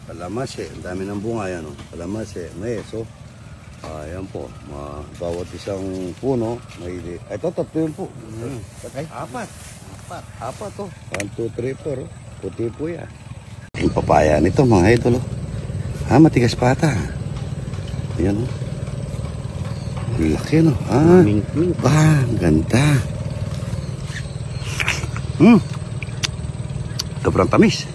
Kalamansi, ang dami ng bunga yan, oh. Kalamansi, mais, oh. Ayan po, bawat isang puno, may... Ito, tatlo yun po. Ay, apat, oh. 1, 2, 3, 4, oh. Puti po yan. Yung papaya nito, mga idol, oh. Matigas pa ata. Ayan, oh. Laki, no? Ang ganda. Sobrang tamis.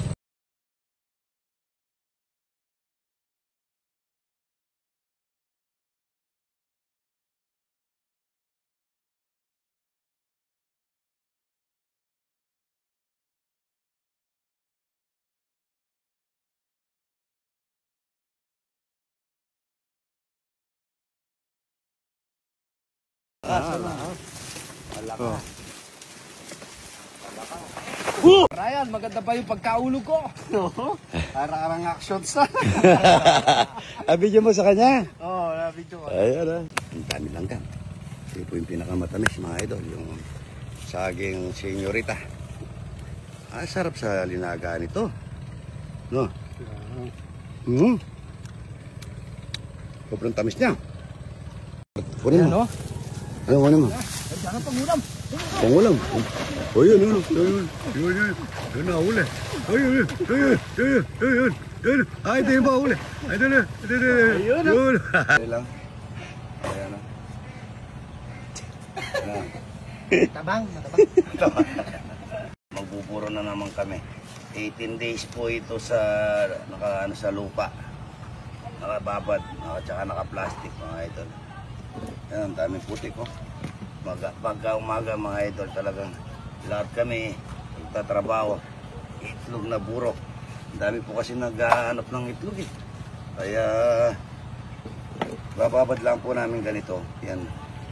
Ryan, maganda pa yung pagkaulog ko. Parang action sa. Abidyo mo sa kanya? Oo, nabidyo ko. Ayan, ang dami lang kan. Ito po yung pinakamatamis, mga idol, yung saging senyorita. Sarap sa linagaan ito. No? Sobrang tamis niya. Kunin mo. Ano mo? Diyan ang pangulam. Pangulam. Oh, yun. Yun na, huli. Ayun. Ay, ito yung huli. Ayun. Lang. Ayan na. Tabang. Magbuburo na naman kami. 18 days po ito sa sa lupa. Nakababad, tsaka naka-plastic, mga idol. Yan, ang daming putik, oh. Pagka umaga, mga idol, talagang lahat kami nagtatrabaho. Itlog na burok. Ang dami po kasi naghahanap ng itlog, eh. Kaya bababad lang po namin ganito. Yan,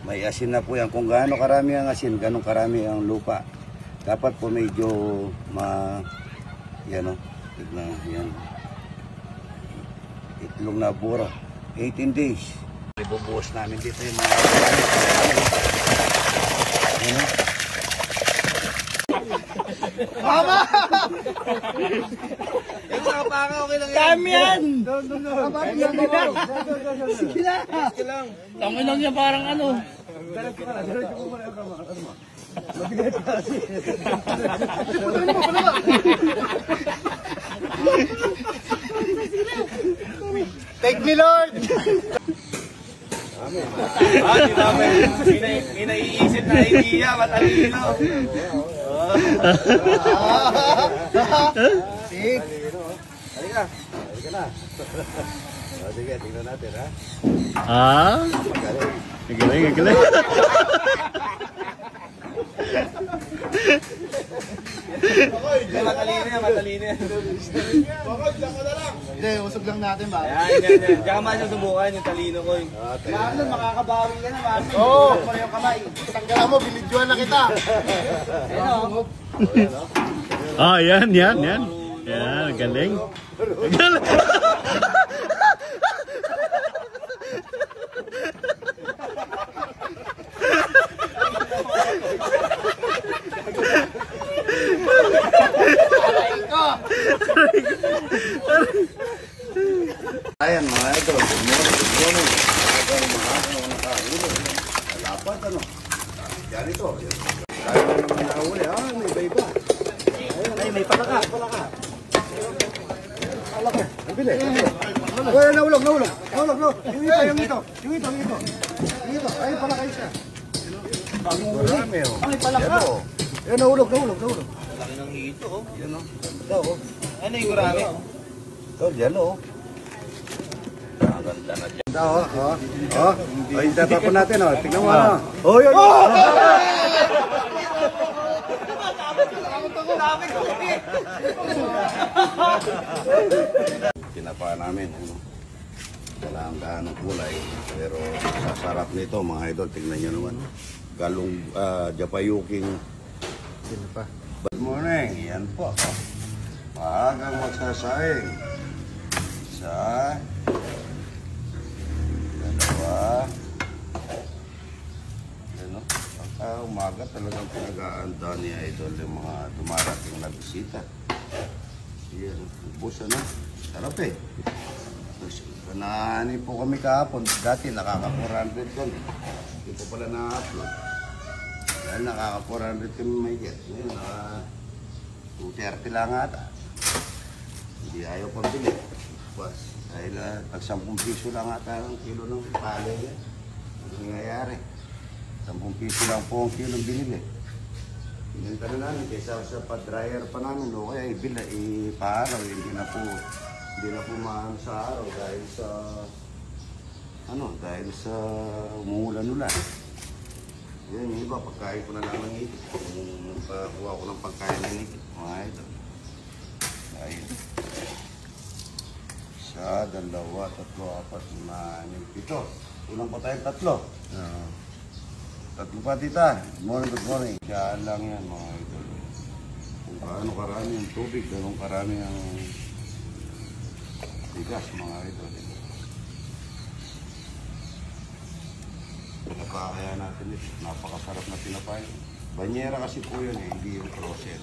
may asin na po yan. Kung gaano karami ang asin, ganun karami ang lupa. Dapat po medyo yan, oh. Tignan, yan. Itlog na burok. 18 days. Ibubuhos namin dito yung mga Mama! Yung mga panga, okay lang yan. Kami yan! Sige lang. Kami lang yan, parang ano. Diretso ko muna yung kama. Mabigat kasi. Take me, Lord! Hindi namin. May naiisip na idea, matalino. Halika na. Sige, tingnan natin, ha? Magaling. Matalino yan. Bakit, diyan ka na lang. Hindi, usog lang natin ba? Yan. Diyan ka man subukan yung talino ko. Marlon, makakabawi ka na, Marlon. Oo. Yung kamay. Tanggalan mo, binidyoan na kita. Yan. Yan, galing. Ayan, mga idol, good morning. Mga nakahuli. Lapat, ano? Yan ito. Kaya naman nakahuli. May iba. Ay, may palaka. Palaka. Ang bili. Ay, nahulog. Yung ito. Ay, palaka isa. Marami, oh. Ay, palaka. Yan, nahulog. Laki ng hito, oh. Yan, oh. Ito, oh. Ano yung gurami? Ito, yan, oh. Ganda na dyan. Ay, tatapon natin, oh. Tingnan mo, ano. Oh, yun. Tinapa namin, ano. Wala ang dahan ng kulay. Pero sasarap nito, mga idol. Tingnan nyo naman. Galong, japayuking tinapa. Good morning. Yan po. Maagang magsasaing. Isa. Dalawa. Ano? Pagka umaga talagang pinag-aanda ni Idol yung mga dumarating na bisita. Yan. Ubos na. Sarap eh. Nani po kami kahapon. Dati nakaka-400 kami. Hindi ko pala na-upload. Dahil nakaka-400 kami may get. Ngayon, naka-230 lang ata. Hindi ayaw pambili. Dahil tag 10 piso lang ata ang kilo ng palay yan. Ano nangyayari? 10 piso lang po ang kilo ng binili. Pinanta na namin kaysa sa pa-dryer pa namin. O kaya ipaaraw. Hindi na po maano sa araw dahil sa umuulan-ulan. Yan yung iba, pagkain ko na lang ng itik. Pagkakuha ko ng pagkain ng itik. Mga ito. Ayun. 1, 2, 3, 4, 5, 6, 7. Kulang pa tayong 3. 3 pa tita. Good morning. Siyaan lang yan mga ito. Kung paano karami ang tubig, ganun karami ang bigas mga ito. Napakaya natin ito. Napakasarap na tinapay. Banyera kasi po yun eh, hindi yung frozen.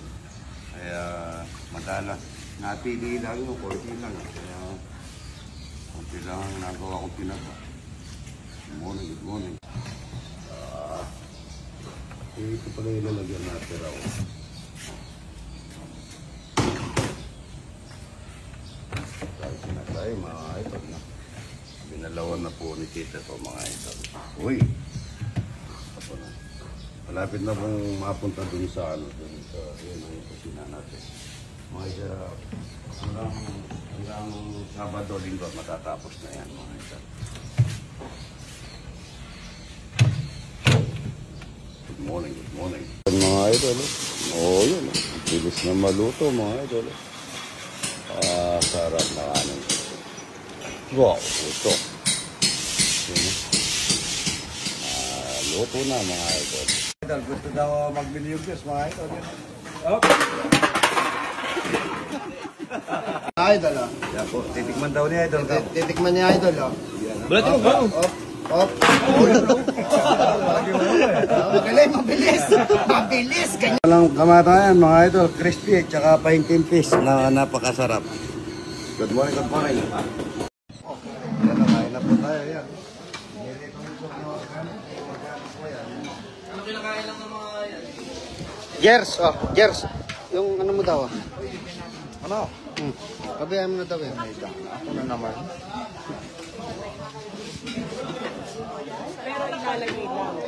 Kaya madalas napili lang yung konti lang. Kaya konti lang ang nagawa kong tinapa. Good morning. Ito pala yung lalagyan natin raw. Dahil sinasay mga ito na. Binalawan na po ni Tita ito mga ito. Uy! Ako na. Malapit na pong mapunta dun sa dun sa yun ang kusina natin. Mga isa hanggang Sabado, Linggo matatapos na yan mga ito. Good morning. Mga idol, yun. Bilis na maluto mga idol. Sarap na kanin. Wow, ito. Luto na mga idol. Gusto daw magbili yung gas mga idol. Idol, oh. Yan po, titikman daw ni idol. Titikman niya idol, oh. Bulat mo, bro. Magaling, mabilis. Mabilis, ganyan. Walang kamatayan mga idol, crispy at saka painting fish na napakasarap. Good morning. Yan, nakain na po tayo yan. Ano kinakain lang ng mga yan? Gers. Yung ano mo daw? Ano? Pabayaan mo na daw eh. Ako na naman. Pero ilalagay lang.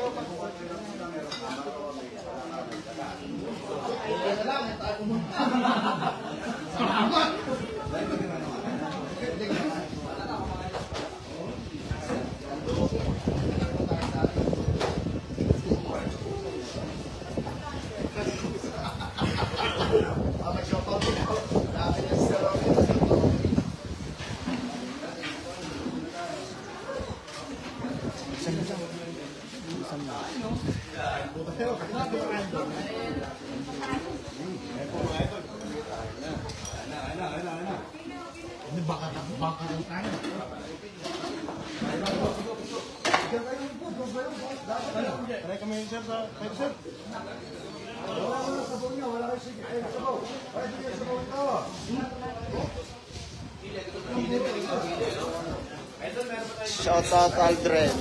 Shout out Aldrin.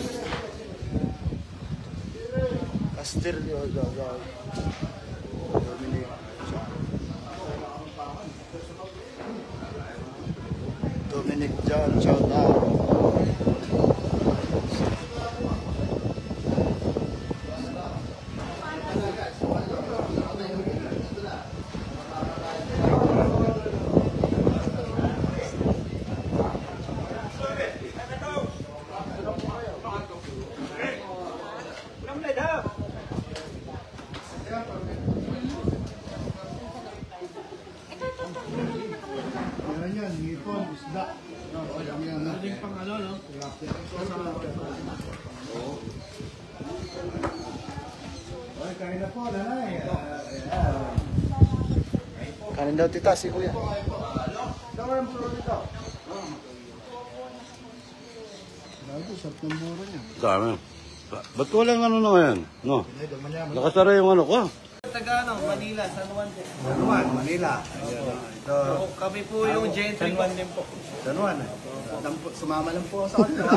Castillo. Dominic John, shout out. Yan, hipon, isda. Yung pang ano, no? Okay, kain na po, nanay. Kanin daw tita si kuya. Dawan po dito. Bago, sarap ng mura niya. Dami. Ba't walang ano na yan? No? Nakasara yung ano ko. Taga ano, Manila, San Juan din. San Juan, Manila. Ayun, ito. Kami po yung gentry. San Juan din po. San Juan. Sumama lang po sa kanila.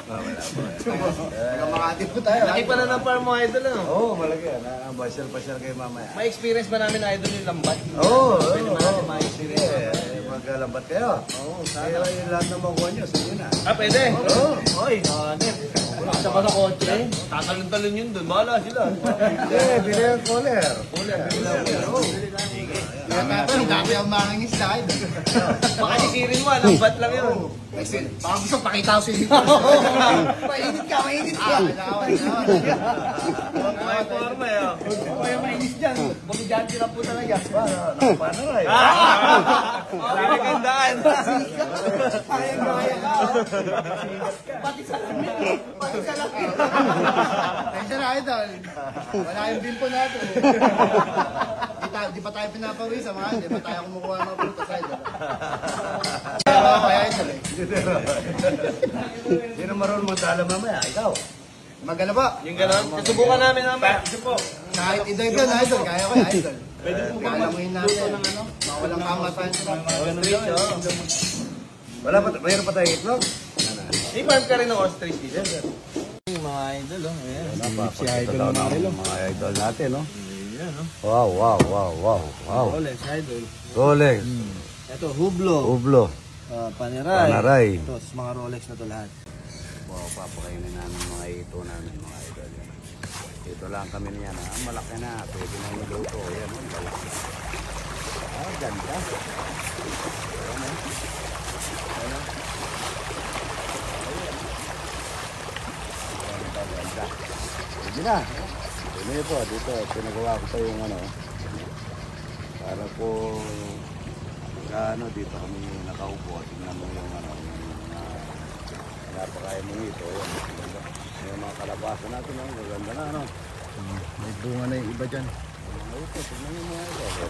Taga Makati po tayo. Laki pa na ng farm mo, idol, ano? Oo, malaki yan. Pasyal-pasyal kayo mamaya. May experience ba namin, idol, yung lambat? Oo, Pwede ba natin ma-experience? maglalambat kayo. Oo, Kaya yung lahat ng makuha nyo, sige na. Ah, pwede? Oo. Oy, hanip. Sa ba sa kotse? Tatalon-talon yun dun. Bahala sila. Hindi, bili ang cooler. Ang dami ang mangingis na idol. Baka isirin mo, lambat lang yun. Baka gusto pakita ko sa inyo. Mainit ka, mainit ka. May forma eh. Huwag kayo mainis dyan. Bumidyanti lang po talaga. Paano nga yun? Sabi kandaan. Pati sa lamig. Pati sa lamig. Tensya na idol. Wala yung bimpo natin. Di pa tayo pinapawisa mga hindi pa tayo kumukuha ng mga prutas idol. Kaya idol eh. Sino marunong magdala mamaya? Ikaw. Magala ba? Yung gano'n? Susubukan namin mamaya. Kahit i-dive yan idol, kaya ko yan idol. Pwede po ba alamuin natin ng ano? Mawalang kamatayan sa Wala pa, mayroon pa tayo itlog? I-farm ka rin ng ostrich dito. Yung mga idol, ayan. Napapakita daw ng mga idol natin, no? Wow, wow, wow, wow, wow. Rolex idol. Rolex, Ito, Hublot. Ublo, Panerai. Panaray. Ito, mga Rolex na to lahat. Wow, papakainin namin mga ito namin, mga idol. Ito lang kami niyan, ha? Malaki na, pwede na niluto. Ayan, oh, malaki. Ah, ganda. Ayan, oh. Ayan, oh. Ganda, ganda. Pwede na. Dito, pinagawa ko pa yung ano. Para po, dito kami nakaupo. Tingnan mo yung ano, napakain mo ito. Yung mga kalabasa natin, maganda na, ano. May bunga na yung iba dyan. Ito, tingnan mo mga ito.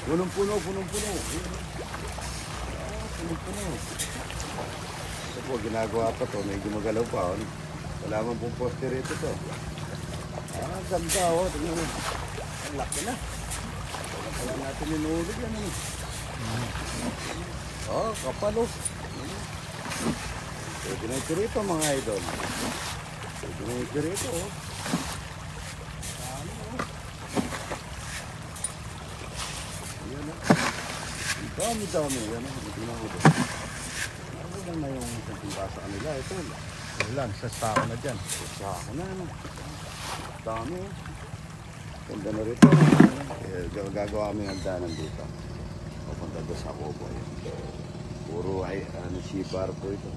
Punong-puno. Punong-puno. Ito po, ginagawa pa to. Medyo magalaw pa. Oh. Wala man pong poster ito to. Ah, ganda, oh. Tingnan mo. Ang laki na. Wala natin inuulog yan, ano. Oh, kapal, oh. Pwede na ito rito, mga idol. Pwede na ito rito, oh. Ayan, oh. Ang dami. Ayan, oh. Tingnan mo ito. Ano lang na yung pasa kanila? Ito, Wala, sa sako na dyan. sako na, ano. Dami, oh. Ganda na rito. Gagawa kami hagdanan dito. Papunta doon sa Kubo. Puro ay, sipar po ito.